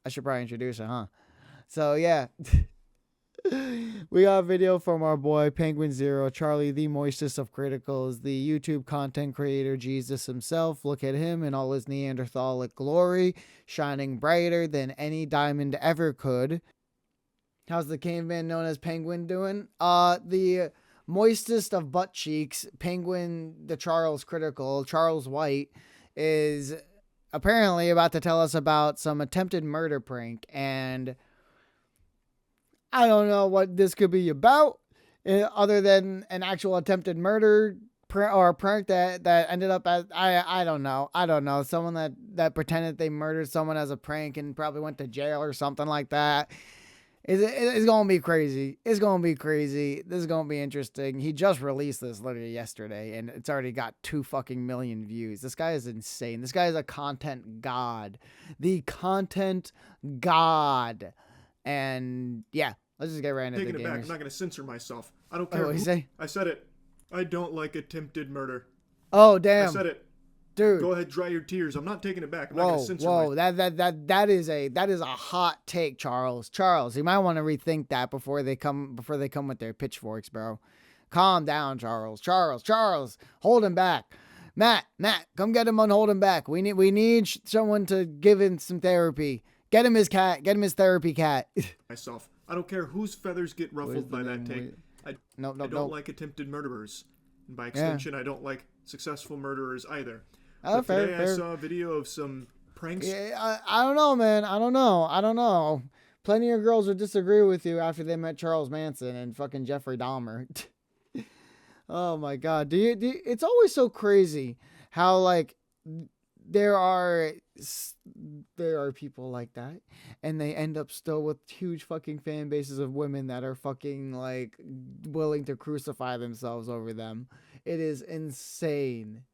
I should probably introduce her, huh? So yeah. We got a video from our boy Penguin Zero, Charlie, the moistest of criticals, the YouTube content creator Jesus himself. Look at him in all his Neanderthalic glory, shining brighter than any diamond ever could. How's the caveman known as Penguin doing? The moistest of butt cheeks, Penguin, the Charles critical, Charles White, is apparently about to tell us about some attempted murder prank, and I don't know what this could be about, other than an actual attempted murder or a prank that ended up as I don't know someone that pretended they murdered someone as a prank and probably went to jail or something like that. It's gonna be crazy. It's gonna be crazy. This is gonna be interesting. He just released this literally yesterday, and it's already got 2 fucking million views. This guy is insane. This guy is a content god, the content god. And yeah, let's just get right into the Taking it back. gamers. I'm not going to censor myself. I don't care. Oh, what you say? I said it. I don't like attempted murder. Oh, damn. I said it. Dude. Go ahead, dry your tears. I'm not taking it back. I'm not going to censor myself. That is a hot take, Charles. Charles, you might want to rethink that before they come with their pitchforks, bro. Calm down, Charles. Charles, hold him back. Matt, come get him on hold him back. We need someone to give him some therapy. Get him his cat. Get him his therapy cat. Myself. I don't care whose feathers get ruffled by that take. I don't like attempted murderers. And by extension, I don't like successful murderers either. But today I saw a video of some pranks. Yeah, I don't know, man. I don't know. Plenty of girls would disagree with you after they met Charles Manson and fucking Jeffrey Dahmer. Oh my God. It's always so crazy how like there are people like that, and they end up still with huge fucking fan bases of women that are fucking like willing to crucify themselves over them. It is insane.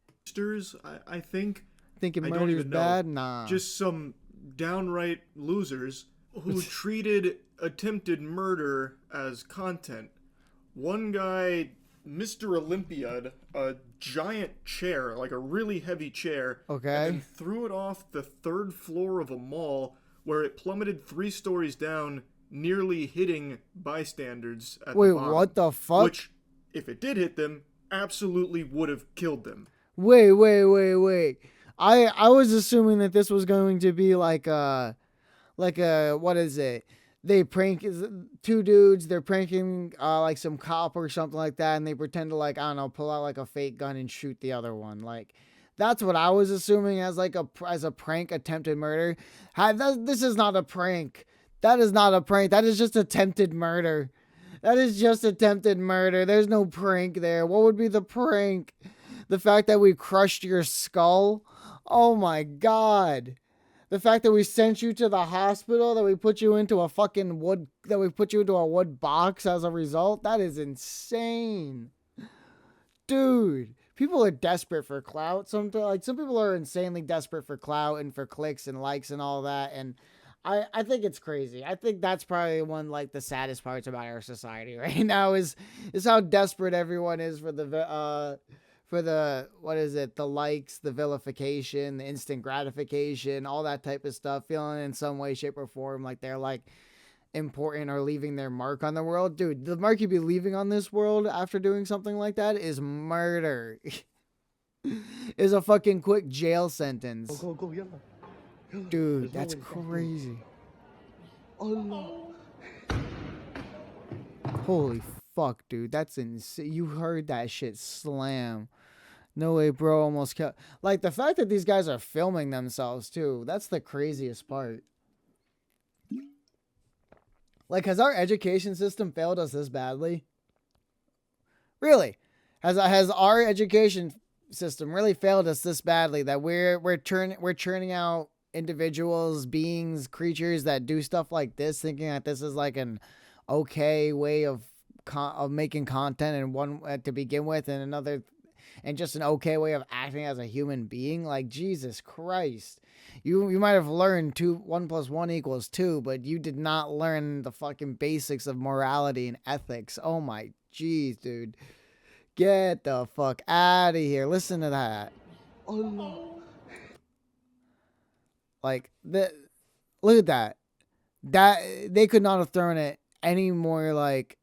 I think Thinking I don't murder's even know. bad? Nah. Just some downright losers who treated attempted murder as content. One guy, Mr. Olympiad, a giant chair, like a really heavy chair, Okay. and threw it off the 3rd floor of a mall where it plummeted 3 stories down, nearly hitting bystanders at Wait, the bottom. what the fuck? Which, if it did hit them, absolutely would have killed them. Wait. I was assuming that this was going to be like a what is it? They prank 2 dudes. They're pranking like some cop or something like that, and they pretend to like, I don't know, pull out like a fake gun and shoot the other one. Like that's what I was assuming as like as a prank attempted murder. This is not a prank. That is not a prank. That is just attempted murder. That is just attempted murder. There's no prank there. What would be the prank? The fact that we crushed your skull? Oh my God. The fact that we sent you to the hospital, that we put you into a fucking wood box as a result? That is insane. Dude, people are desperate for clout. Some people are insanely desperate for clout and for clicks and likes and all that. And I think it's crazy. I think that's probably one like the saddest parts about our society right now is how desperate everyone is for the what is it, the likes, the vilification, the instant gratification, all that type of stuff, feeling in some way, shape, or form like they're like important or leaving their mark on the world. Dude, the mark you'd be leaving on this world after doing something like that is murder. Is a fucking quick jail sentence. Go, yalla. Dude, that's crazy. Holy fuck, dude, that's insane. You heard that shit slam. No way, bro, almost killed. Like, the fact that these guys are filming themselves, too, that's the craziest part. Like, has our education system failed us this badly? Really? Has our education system really failed us this badly that we're churning out individuals, beings, creatures that do stuff like this, thinking that this is like an okay way of making content and one to begin with, and another, and just an okay way of acting as a human being? Like, Jesus Christ, you might have learned 1 + 1 = 2, but you did not learn the fucking basics of morality and ethics. Oh my jeez, dude, get the fuck out of here. Listen to that. Like, look at that. that they could not have thrown it any more like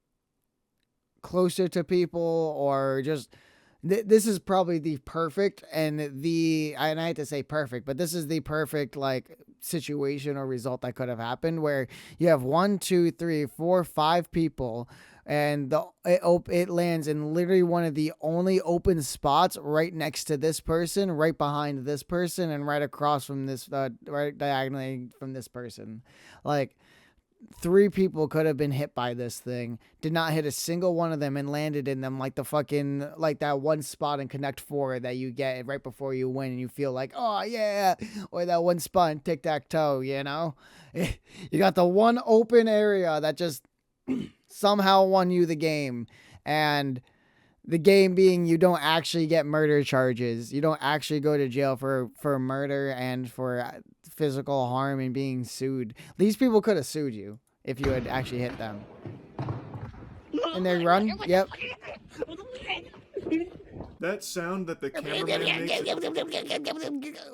closer to people, or just this is probably the perfect, and I hate to say perfect, but this is the perfect like situation or result that could have happened, where you have 1, 2, 3, 4, 5 people, and it lands in literally one of the only open spots right next to this person, right behind this person, and right across from this, right diagonally from this person. Like, 3 people could have been hit by this thing, did not hit a single one of them, and landed in them like the fucking, like that one spot in Connect 4 that you get right before you win and you feel like, oh yeah, or that one spot in Tic-Tac-Toe, you know? You got the one open area that just somehow won you the game. And the game being, you don't actually get murder charges. You don't actually go to jail for murder and for physical harm and being sued. These people could have sued you if you had actually hit them. And they run? Yep. That sound that the cameraman makes.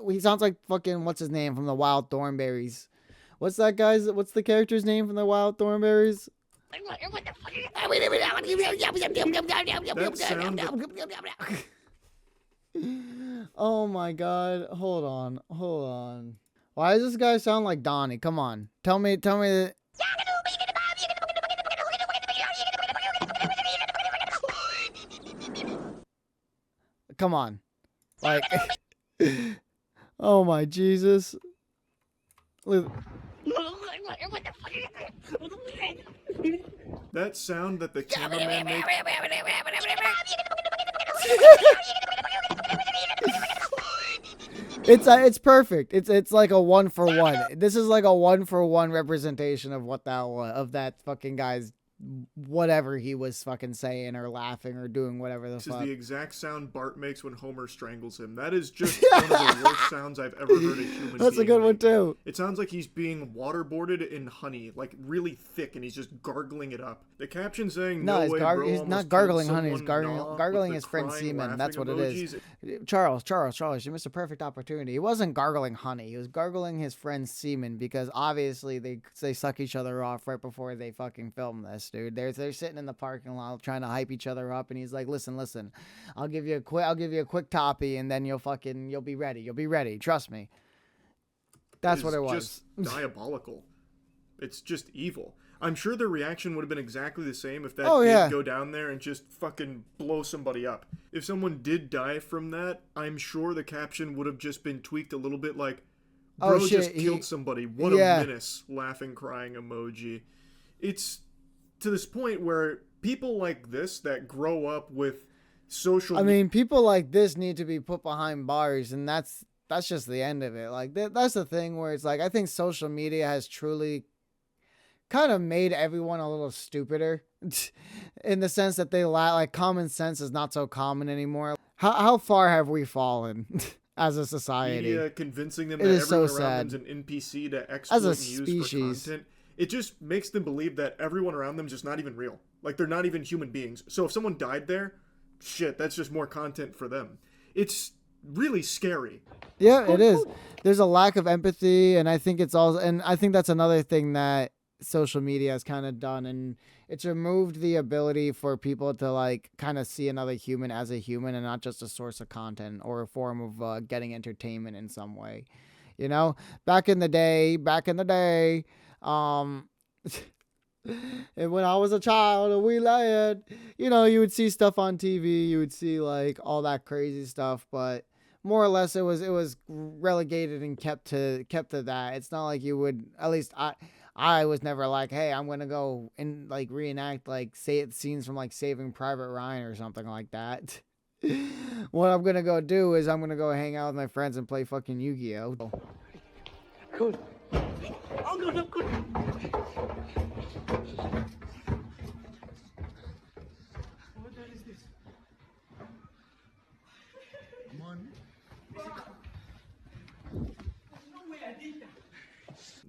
He sounds like fucking, what's his name from the Wild Thornberries? What's the character's name from the Wild Thornberries? That sound. Oh my god. Hold on. Why does this guy sound like Donnie? Come on. Tell me that. Come on. Like, oh my Jesus. That sound that the cameraman makes. It's perfect. It's like a 1-for-1. This is like a 1-for-1 representation of what that was, of that fucking guy's whatever he was fucking saying or laughing or doing whatever the This fuck. is the exact sound Bart makes when Homer strangles him. That is just one of the worst sounds I've ever heard a human That's a being good one make. too. It sounds like he's being waterboarded in honey, like really thick, and he's just gargling it up. The caption saying, No, "No way, bro, he's almost not gargling killed honey. He's someone," nah, gargling with his the friend crying, semen. That's what laughing it is. emojis. Charles, you missed a perfect opportunity. He wasn't gargling honey. He was gargling his friend's semen, because obviously they suck each other off right before they fucking film this, dude. They're sitting in the parking lot trying to hype each other up, and he's like, listen, I'll give you a quick toppy, and then you'll be ready. Trust me. That's what it was. Just diabolical. It's just evil. I'm sure their reaction would have been exactly the same if that did go down there and just fucking blow somebody up. If someone did die from that, I'm sure the caption would have just been tweaked a little bit like, bro just killed somebody. What a menace. Laughing, crying emoji. It's to this point where people like this that grow up with social... I mean, people like this need to be put behind bars, and that's just the end of it. Like, that's the thing where it's like, I think social media has truly kind of made everyone a little stupider in the sense that like common sense is not so common anymore. How far have we fallen as a society? Media convincing them that everyone around them's an NPC to exploit and use for content. It just makes them believe that everyone around them is just not even real. Like, they're not even human beings. So if someone died there, shit, that's just more content for them. It's really scary. Yeah, it is. There's a lack of empathy, and I think that's another thing that social media has kind of done, and it's removed the ability for people to like kind of see another human as a human and not just a source of content or a form of getting entertainment in some way. You know, back in the day, and when I was a child and we led, you know, you would see stuff on TV, you would see like all that crazy stuff, but more or less it was relegated and kept to that. It's not like you would, at least I was never like, hey, I'm gonna go and like reenact like scenes from like Saving Private Ryan or something like that. What I'm gonna go do is I'm gonna go hang out with my friends and play fucking Yu-Gi-Oh. Good. Oh, no, good. What is this? Come on. No way I did that.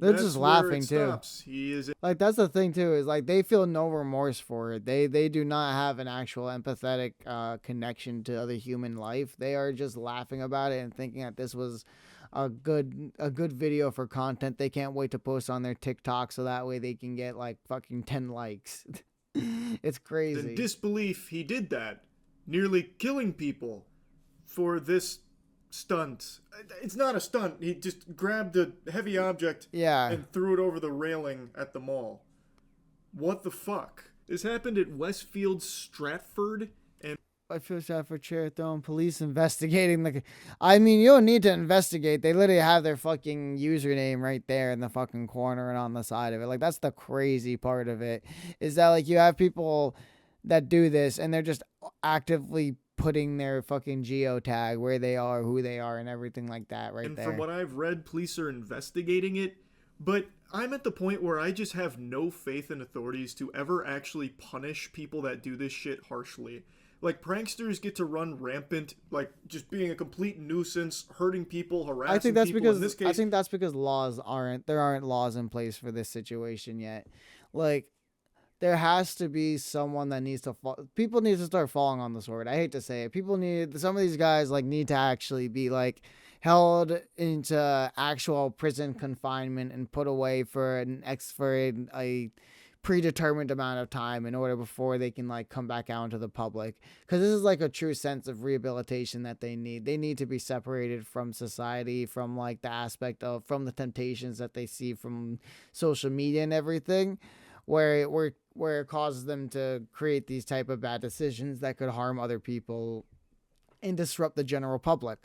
They're just laughing too. He is like, that's the thing too, is like they feel no remorse for it. They do not have an actual empathetic connection to other human life. They are just laughing about it and thinking that this was a good video for content. They can't wait to post on their TikTok so that way they can get like fucking 10 likes. It's In crazy. disbelief, he did that, nearly killing people for this stunt. It's not a stunt. He just grabbed a heavy object Yeah. and threw it over the railing at the mall. What the fuck? This happened at Westfield Stratford, and I feel sad for chair throwing police investigating the. I mean, you don't need to investigate. They literally have their fucking username right there in the fucking corner and on the side of it. Like, that's the crazy part of it, is that like you have people that do this and they're just actively putting their fucking geotag where they are, who they are, and everything like that right and there. from what I've read, police are investigating it. But I'm at the point where I just have no faith in authorities to ever actually punish people that do this shit harshly. Like, pranksters get to run rampant, like, just being a complete nuisance, hurting people, harassing I think that's people. because In this case, I think that's because there aren't laws in place for this situation yet. Like, there has to be someone that needs to people need to start falling on the sword. I hate to say it. Some of these guys like need to actually be like held into actual prison confinement and put away for a predetermined amount of time in order before they can like come back out into the public, because this is like a true sense of rehabilitation that they need to be separated from society, from like the aspect of from the temptations that they see from social media and everything, where it causes them to create these type of bad decisions that could harm other people and disrupt the general public.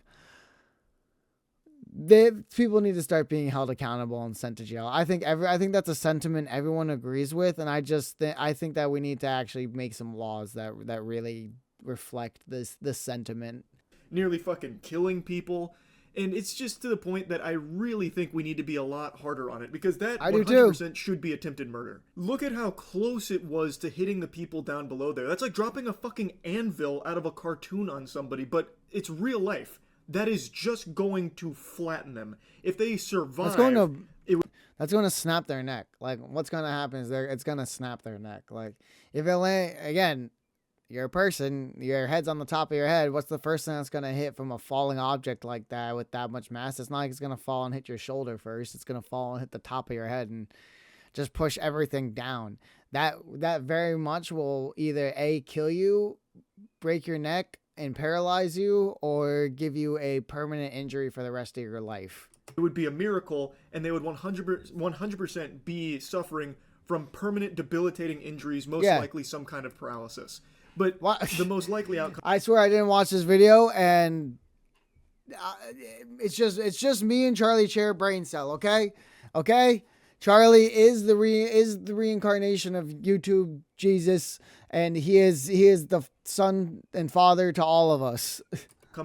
People need to start being held accountable and sent to jail. I think that's a sentiment everyone agrees with, and I think that we need to actually make some laws that really reflect this sentiment. nearly fucking killing people. And it's just to the point that I really think we need to be a lot harder on it, because that I do 100% should be attempted murder. Look at how close it was to hitting the people down below there. That's like dropping a fucking anvil out of a cartoon on somebody, but it's real life. That is just going to flatten them. If they survive, That's going to snap their neck. Like, what's going to happen is it's going to snap their neck. Like, if again, you're a person, your head's on the top of your head. What's the first thing that's going to hit from a falling object like that with that much mass? It's not like it's going to fall and hit your shoulder first. It's going to fall and hit the top of your head and just push everything down. That very much will either kill you, break your neck, and paralyze you, or give you a permanent injury for the rest of your life. it would be a miracle, and they would 100% be suffering from permanent debilitating injuries, most likely some kind of paralysis. But the most likely outcome... I swear I didn't watch this video, and it's just me and Charlie Chair brain cell, okay? Charlie is the reincarnation of YouTube Jesus, and he is the son and father to all of us.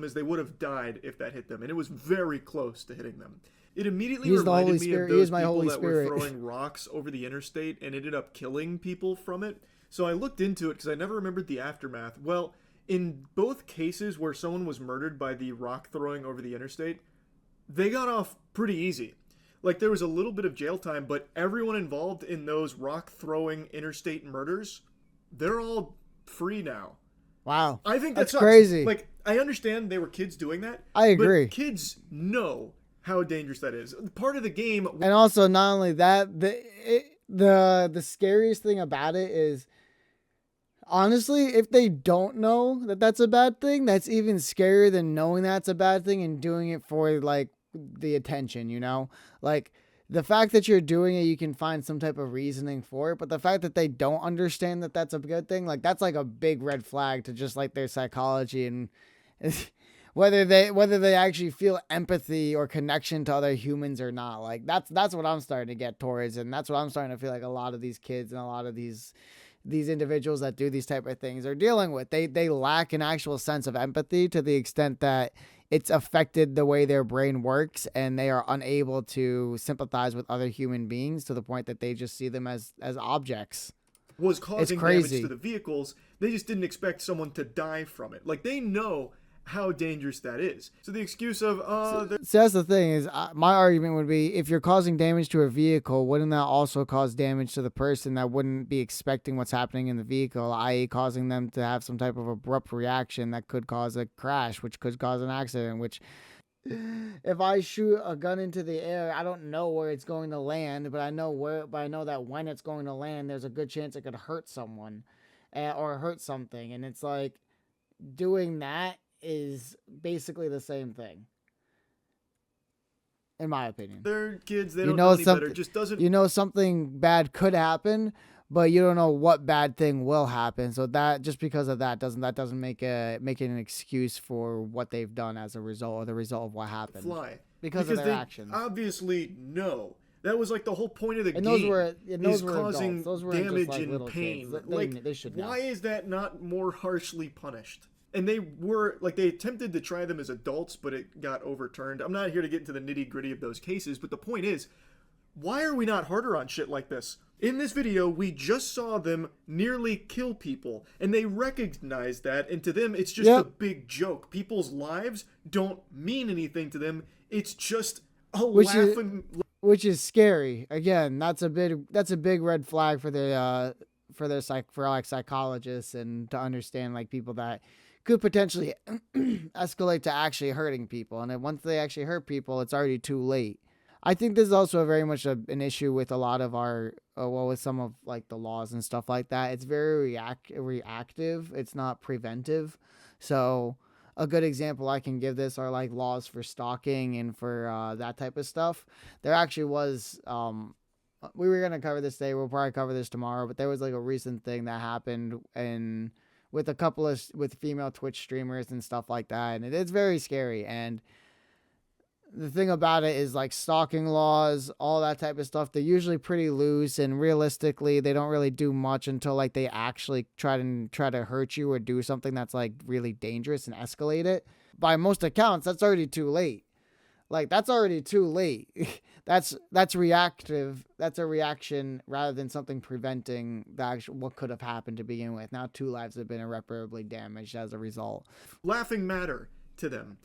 Is they would have died if that hit them, and it was very close to hitting them. It immediately He's the reminded Holy me Spirit. of He those is my people Holy that Spirit. were throwing rocks over the interstate and ended up killing people from it. So I looked into it because I never remembered the aftermath. Well, in both cases where someone was murdered by the rock throwing over the interstate, they got off pretty easy. Like, there was a little bit of jail time, but everyone involved in those rock throwing interstate murders, they're all free now. Wow. I think that's sucks. crazy. Like, I understand they were kids doing that. I agree. But kids know how dangerous that is. Part of the game. And also, not only that, the scariest thing about it is, honestly, if they don't know that that's a bad thing, that's even scarier than knowing that's a bad thing and doing it for like the attention, you know? Like, the fact that you're doing it, you can find some type of reasoning for it, but the fact that they don't understand that that's a good thing, like, that's like a big red flag to just like their psychology and whether they actually feel empathy or connection to other humans or not. Like, that's what I'm starting to get towards, and that's what I'm starting to feel like a lot of these kids and a lot of these individuals that do these type of things are dealing with. They lack an actual sense of empathy to the extent that it's affected the way their brain works, and they are unable to sympathize with other human beings to the point that they just see them as objects. Was causing damage to the vehicles. They just didn't expect someone to die from it. Like, they know how dangerous that is. So the excuse of, so that's the thing is, my argument would be, if you're causing damage to a vehicle, wouldn't that also cause damage to the person that wouldn't be expecting what's happening in the vehicle, i.e. causing them to have some type of abrupt reaction that could cause a crash, which could cause an accident, which If I shoot a gun into the air, I don't know where it's going to land, but I know that when it's going to land, there's a good chance it could hurt someone, or hurt something. And it's like doing that is basically the same thing, in my opinion. They're kids. They You don't know know any better. something. It just doesn't. You know something bad could happen, but you don't know what bad thing will happen. So that just because of that doesn't make it an excuse for what they've done as a result, or the result of what happened Fly. because of their they actions. obviously know. That was like the whole point of the And game. those is were causing adults. Those weren't damage just like and little pain. kids. They should know. Why is that not more harshly punished? And they attempted to try them as adults, but it got overturned. I'm not here to get into the nitty gritty of those cases, but the point is, why are we not harder on shit like this? In this video, we just saw them nearly kill people, and they recognize that, and to them, it's just a big joke. People's lives don't mean anything to them. It's just a laughing... Which is scary. Again, that's a big red flag for psychologists, and to understand like people that could potentially escalate to actually hurting people. And then once they actually hurt people, it's already too late. I think this is also very much an issue with a lot of our, with some of like the laws and stuff like that. It's very reactive. It's not preventive. So a good example I can give this are like laws for stalking and for that type of stuff. There actually was, we were going to cover this today. We'll probably cover this tomorrow, but there was like a recent thing that happened with a couple of female Twitch streamers and stuff like that. And it's very scary. And the thing about it is like stalking laws, all that type of stuff, they're usually pretty loose, and realistically they don't really do much until like they actually try to hurt you or do something that's like really dangerous and escalate it. By most accounts, that's already too late. Like that's already too late. That's reactive. That's a reaction rather than something preventing what could have happened to begin with. Now 2 lives have been irreparably damaged as a result. Laughing matter to them.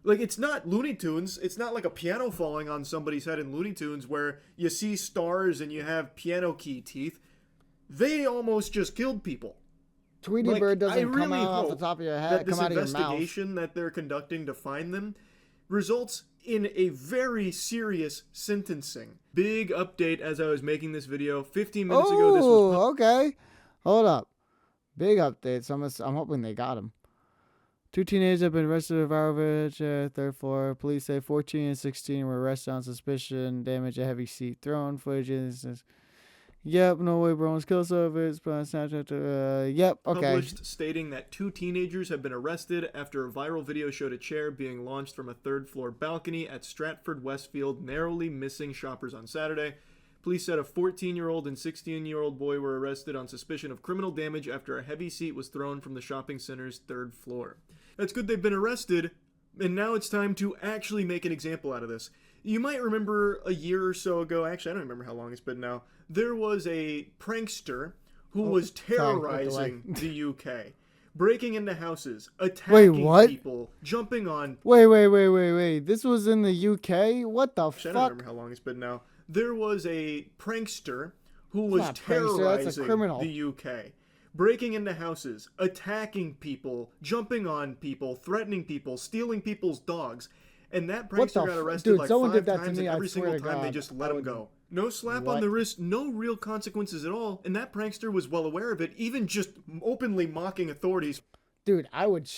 Like, it's not Looney Tunes. It's not like a piano falling on somebody's head in Looney Tunes where you see stars and you have piano key teeth. They almost just killed people. Tweety Bird doesn't come out off the top of your head, come out of your mouth. This investigation that they're conducting to find them results in a very serious sentencing. Big update as I was making this video. 15 minutes ago, this was... okay. Hold up. Big update. So I'm hoping they got him. 2 teenagers have been arrested at Varovich, 3rd floor. Police say 14 and 16 were arrested on suspicion. Damage a heavy seat thrown. Footage is... Yep, no way, bro. Kill service. Snapchat. Yep, okay. Published stating that 2 teenagers have been arrested after a viral video showed a chair being launched from a 3rd floor balcony at Stratford Westfield, narrowly missing shoppers on Saturday. Police said a 14-year-old and 16-year-old boy were arrested on suspicion of criminal damage after a heavy seat was thrown from the shopping center's 3rd floor. That's good they've been arrested, and now it's time to actually make an example out of this. You might remember a year or so ago, actually I don't remember how long it's been now, there was a prankster who was terrorizing the UK. Breaking into houses, attacking people, jumping on... Wait. This was in the UK? What the fuck? I don't remember how long it's been now. There was a prankster who was terrorizing the UK. Breaking into houses, attacking people, jumping on people, threatening people, stealing people's dogs. And that prankster got arrested like 5 times, and every single time they just let him go. No slap on the wrist, no real consequences at all, and that prankster was well aware of it, even just openly mocking authorities. Dude, I would...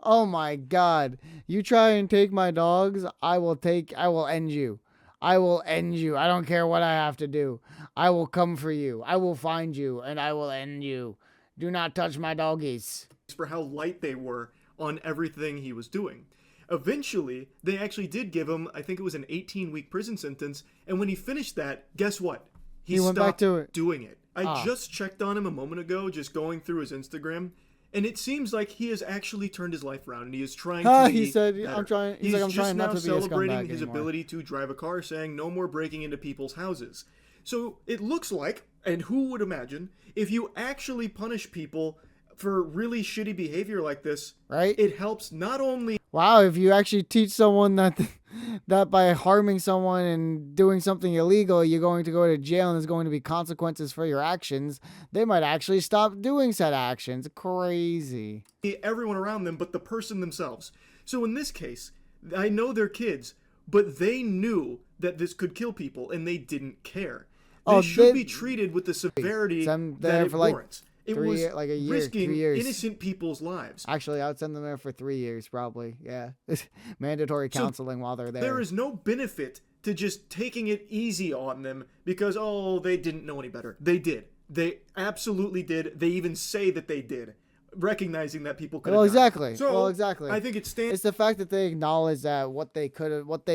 Oh my god. You try and take my dogs, I will end you. I will end you. I don't care what I have to do. I will come for you. I will find you, and I will end you. Do not touch my doggies. For how light they were on everything he was doing. Eventually, they actually did give him, I think it was an 18-week prison sentence, and when he finished that, guess what? He went back to it. Doing it. I just checked on him a moment ago, just going through his Instagram, and it seems like he has actually turned his life around, and he is trying to be he said, better. I'm trying not to be a scumbag just now celebrating his anymore. ability to drive a car, saying no more breaking into people's houses. So it looks like, and who would imagine, if you actually punish people for really shitty behavior like this, right? It helps not only... Wow, if you actually teach someone that by harming someone and doing something illegal, you're going to go to jail and there's going to be consequences for your actions, they might actually stop doing said actions. Crazy. Everyone around them, but the person themselves. So in this case, I know they're kids, but they knew that this could kill people, and they didn't care. They should be treated with the severity Send that there it for like warrants. It was like a year, risking 3 years. innocent people's lives. Actually, I would send them there for 3 years, probably. Yeah, mandatory counseling while they're there. There is no benefit to just taking it easy on them because, oh, they didn't know any better. They did. They absolutely did. They even say that they did, recognizing that people could have died. Exactly. So, exactly. I think it stands. It's the fact that they acknowledge that what they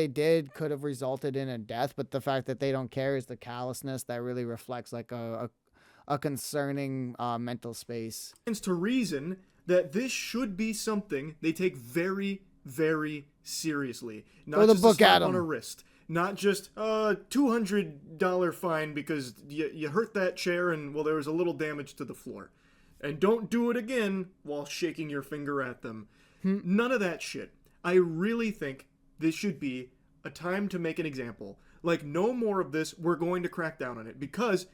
did could have resulted in a death, but the fact that they don't care is the callousness that really reflects like a concerning mental space. To reason that this should be something they take very, very seriously. Not Throw the just book a slap at 'em. on a wrist. Not just a $200 fine because you hurt that chair and, well, there was a little damage to the floor. And don't do it again while shaking your finger at them. None of that shit. I really think this should be a time to make an example. Like, no more of this. We're going to crack down on it. Because,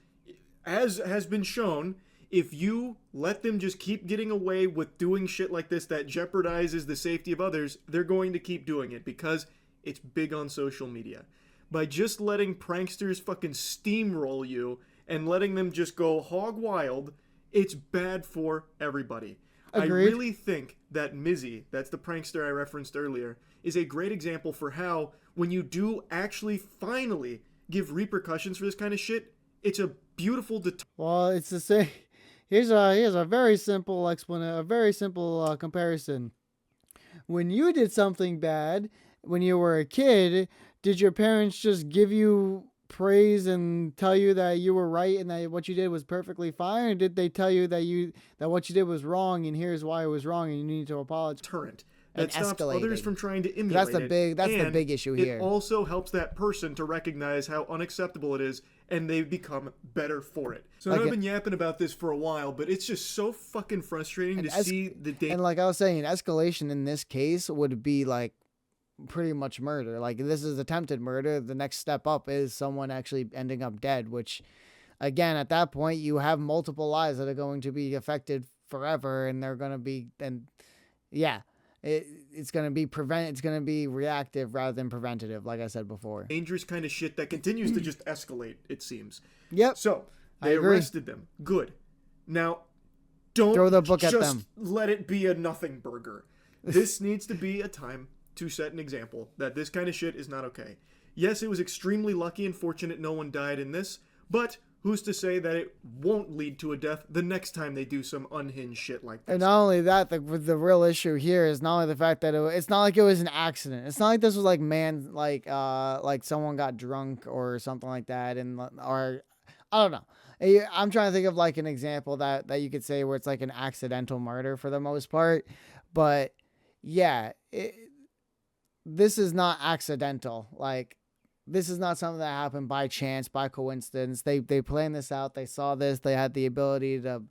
as has been shown, if you let them just keep getting away with doing shit like this that jeopardizes the safety of others, they're going to keep doing it because it's big on social media. By just letting pranksters fucking steamroll you and letting them just go hog wild, it's bad for everybody. Agreed. I really think that Mizzy, that's the prankster I referenced earlier, is a great example for how, when you do actually finally give repercussions for this kind of shit, it's a beautiful Well, it's the same. Here's a very simple a very simple comparison. When you did something bad when you were a kid, did your parents just give you praise and tell you that you were right and that what you did was perfectly fine, or did they tell you that what you did was wrong and here's why it was wrong and you need to apologize? deterrent And that stops others escalating. from trying to emulate That's the and big issue here. It also helps that person to recognize how unacceptable it is, and they become better for it. So Like I've been yapping about this for a while, but it's just so fucking frustrating to see the day. And like I was saying, escalation in this case would be like pretty much murder. Like, this is attempted murder. The next step up is someone actually ending up dead, which, again, at that point, you have multiple lives that are going to be affected forever, and they're going to be, and yeah, it's going to be it's going to be reactive rather than preventative, like I said before. Dangerous kind of shit that continues to just escalate, it seems. Yep. So I they agree. arrested them. Good. Now, don't Throw the book at just them. let it be a nothing burger. This needs to be a time to set an example that this kind of shit is not okay. Yes, it was extremely lucky and fortunate no one died in this, but who's to say that it won't lead to a death the next time they do some unhinged shit like this? And not only that, the real issue here is not only the fact that it's not like it was an accident. It's not like this was like like someone got drunk or something like that, or I don't know. I'm trying to think of like an example that you could say where it's like an accidental murder for the most part, but yeah, this is not accidental. Like, this is not something that happened by chance, by coincidence. They planned this out. They saw this. They had the ability to,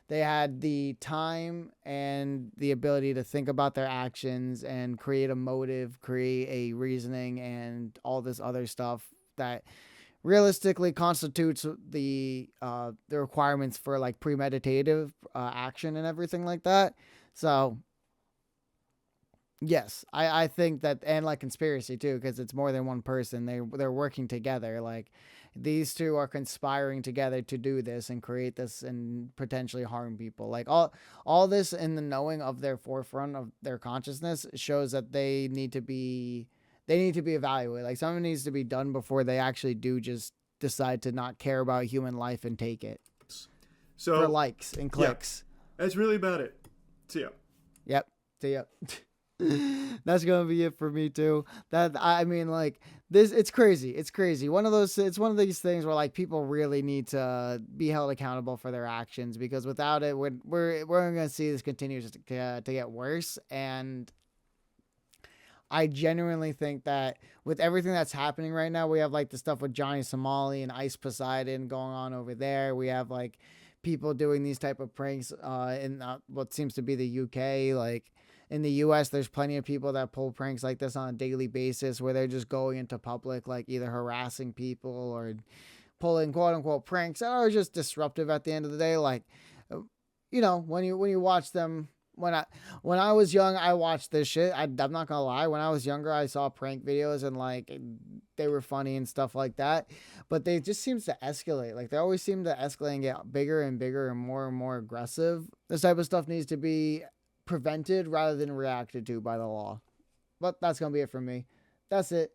they had the time and the ability to think about their actions and create a motive, create a reasoning, and all this other stuff that realistically constitutes the requirements for like premeditative action and everything like that. So yes, I think that, and like conspiracy too, because it's more than one person. They're working together. Like, these two are conspiring together to do this and create this and potentially harm people. Like, all this in the knowing of their forefront of their consciousness shows that they need to be evaluated. Like, something needs to be done before they actually do just decide to not care about human life and take it So for likes and clicks. Yeah, that's really about it. See ya. Yep. See ya. That's gonna be it for me too. That, I mean, like, this, it's crazy. It's crazy. It's one of these things where like people really need to be held accountable for their actions, because without it, we're gonna see this continue to get worse. And I genuinely think that with everything that's happening right now, we have like the stuff with Johnny Somali and Ice Poseidon going on over there. We have like people doing these type of pranks in what seems to be the UK. Like, in the US, there's plenty of people that pull pranks like this on a daily basis, where they're just going into public, like either harassing people or pulling quote unquote pranks that are just disruptive at the end of the day. Like, you know, when you watch them When I was young, I watched this shit. I'm not gonna lie. When I was younger, I saw prank videos and like they were funny and stuff like that. But they just seems to escalate. Like they always seem to escalate and get bigger and bigger and more aggressive. This type of stuff needs to be prevented rather than reacted to by the law. But that's gonna be it for me. That's it.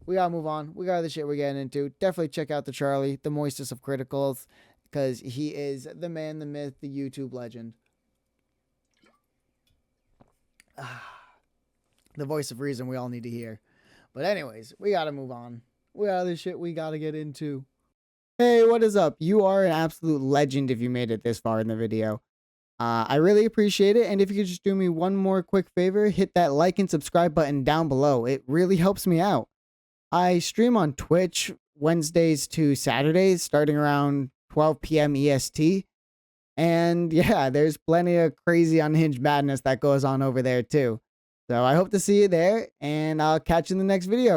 We gotta move on. We got other shit we're getting into. Definitely check out the Charlie, the moistest of criticals, because he is the man, the myth, the YouTube legend. The voice of reason we all need to hear. But anyways, we gotta move on. We got other shit we gotta get into. Hey, what is up? You are an absolute legend if you made it this far in the video. I really appreciate it. And if you could just do me one more quick favor, hit that like and subscribe button down below. It really helps me out. I stream on Twitch Wednesdays to Saturdays starting around 12 p.m. EST. And yeah, there's plenty of crazy unhinged madness that goes on over there too. So I hope to see you there, and I'll catch you in the next video.